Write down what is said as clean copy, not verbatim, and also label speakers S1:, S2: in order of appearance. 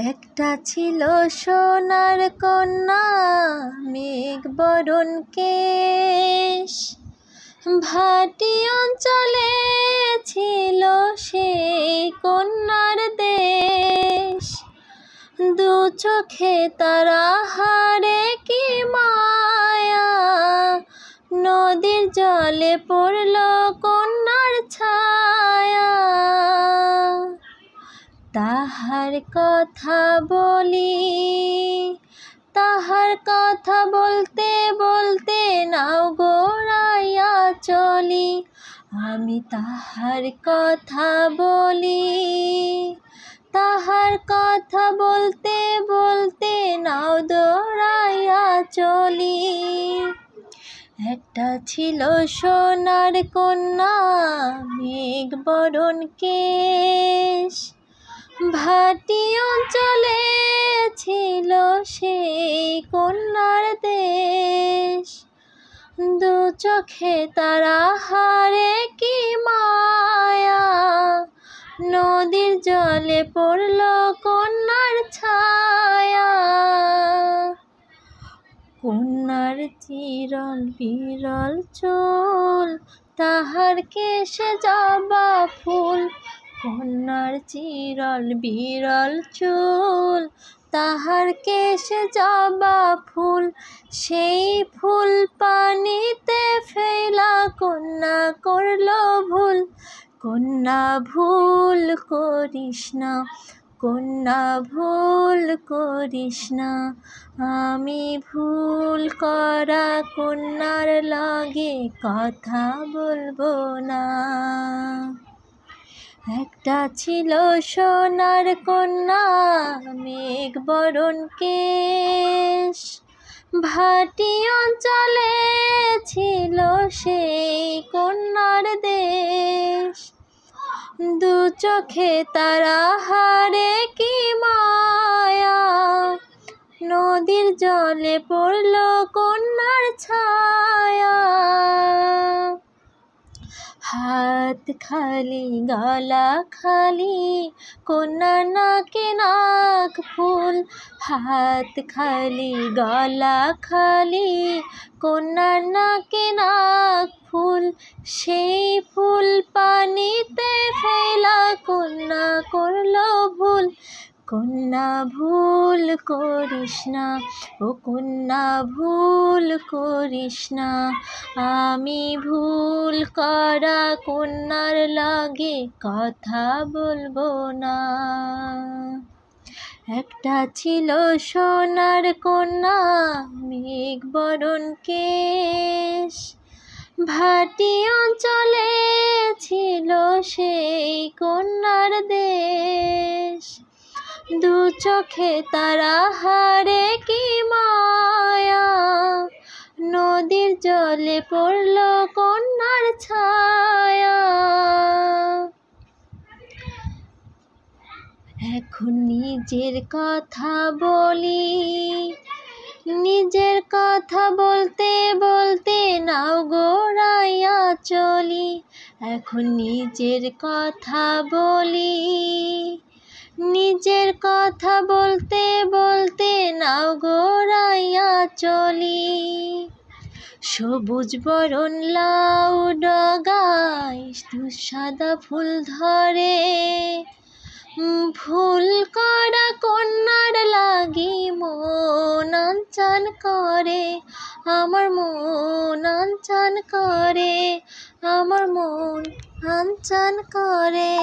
S1: একটা ছিল সোনার কন্যা, মেঘ বরণ কেশ। ভাটি অঞ্চলে ছিল সেই কন্যার দেশ। দু চোখে তারা হারে কি মায়া, নদীর জলে পড়ল কন্যার ছায়া। তাহার কথা বলি, তাহার কথা বলতে বলতে নাও গড়াইয়া চলি। আমি তাহার কথা বলি, তাহার কথা বলতে বলতে নাও দৌড়াইয়া চলি। একটা ছিল সোনার কন্যা, মেঘ বরণ কেশ। ভাটি অঞ্চলে ছিল সেই কন্যার দেশ। দু চোখে তারা হারে কি মায়া, নদীর জলে পড়ল কন্যার ছায়া। কন্যার চিরল বিরল চুল, তাহার কেশে জবা ফুল। কন্যার চিরল বিরল চুল, তাহার কেশে জবা ফুল। সেই ফুল পানিতে ফেলা কন্যা করল ভুল। কন্যা ভুল করিস না, কন্যা ভুল করিস না। আমি ভুল করা কন্যার লগে কথা বলবো না। একটা ছিল সোনার কন্যা, মেঘ বরণ কেশ। ভাটি অঞ্চলে ছিল সেই কন্যার দেশ। দু চোখে তারা হারে কি মায়া, নদীর জলে পড়ল কন্যার ছায়া। হাত খালি গলা খালি, কন্যার নাকে নাক ফুল। হাত খালি গলা খালি, কন্যার নাকে নাক ফুল। সেই ফুল পানিতে ফেলা কন্যা করল ভুল। কন্যা ভুল করিস না, ও কন্যা ভুল করিস না। আমি ভুল করা কন্যার লগে কথা বলবো না। একটা ছিল সোনার কন্যা, মেঘ বরণ কেশ। ভাটি অঞ্চলে ছিল সেই কন্যার দেশ। দু চোখে তারা হারে কি মায়া, নদীর জলে পড়ল কন্যার ছায়া। এখন নিজের কথা বলি, নিজের কথা বলতে বলতে নাও গড়াইয়া চলি। এখন নিজের কথা বলি, নিজের কথা বলতে বলতে নাও গড়াইয়া চলি। সবুজ বরণ লাউ ডগায় দুঃসাদা ফুল ধরে। ভুল করা কন্যার লাগি মন আনচান করে, আমার মন আনচান করে, আমার মন আনচান করে।